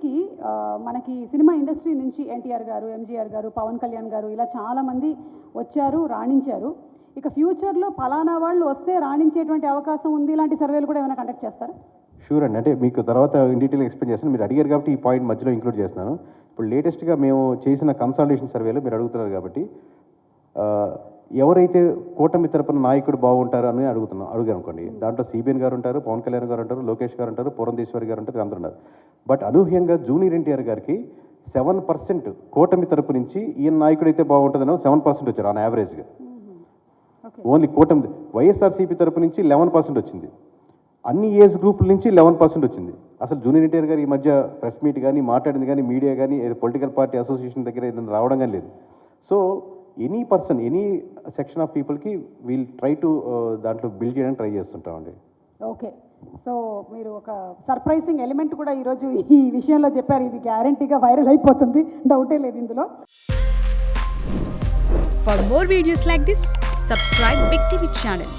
ఇండస్ట్రీకి మనకి cinema industry నుంచి ఎన్టీఆర్ గారు, ఎంజీఆర్ గారు, పవన్ కళ్యాణ్ గారు ఇలా చాలామంది వచ్చారు, రాణించారు. ఇక ఫ్యూచర్లో ఫలానా వాళ్ళు వస్తే రాణించేటువంటి అవకాశం ఉంది, ఇలాంటి సర్వేలు కూడా ఏమైనా కండక్ట్ చేస్తారా? షూర్ అండి. అంటే మీకు తర్వాత ఇన్ డీటెయిల్ ఎక్స్ప్లెయిన్ చేస్తాను. మీరు అడిగారు కాబట్టి ఈ పాయింట్ మధ్యలో ఇంక్లూడ్ చేస్తున్నాను. ఇప్పుడు లేటెస్ట్గా మేము చేసిన కన్సల్టేషన్ సర్వేలో మీరు అడుగుతున్నారు కాబట్టి ఎవరైతే కూటమి తరపున నాయకుడు బాగుంటారు అని అడుగాను అనుకోండి. దాంట్లో సిబిఎన్ గారు ఉంటారు, పవన్ కళ్యాణ్ గారు ఉంటారు, లోకేష్ గారు ఉంటారు, పురంధేశ్వరి గారు ఉంటారు, అందరూ ఉన్నారు. బట్ అనూహ్యంగా జూనియర్ ఎన్టీఆర్ గారికి 7% కూటమి తరపు నుంచి ఈయన నాయకుడు అయితే బాగుంటుందని 7% వచ్చారు ఆన్ యావరేజ్గా. ఓన్లీ కూటమి. వైఎస్ఆర్సీపీ తరపు నుంచి 11% వచ్చింది. అన్ని ఏజ్ గ్రూపుల నుంచి 11% వచ్చింది. అసలు జూనియర్ ఎన్టీఆర్ గారు ఈ మధ్య ప్రెస్ మీట్ కానీ మాట్లాడింది కానీ మీడియా కానీ పొలిటికల్ పార్టీ అసోసియేషన్ దగ్గర ఏదైనా రావడం కానీ లేదు. So any person, any section of పీపుల్కి వీల్ ట్రై టు దాంట్లో బిల్డ్ చేయడానికి ట్రై చేస్తుంటామండి. ఓకే, సో మీరు ఒక సర్ప్రైజింగ్ ఎలిమెంట్ కూడా ఈరోజు ఈ విషయంలో చెప్పారు. ఇది గ్యారంటీగా వైరల్ అయిపోతుంది, డౌటే లేదు ఇందులో. For more videos like this, subscribe Big TV channel.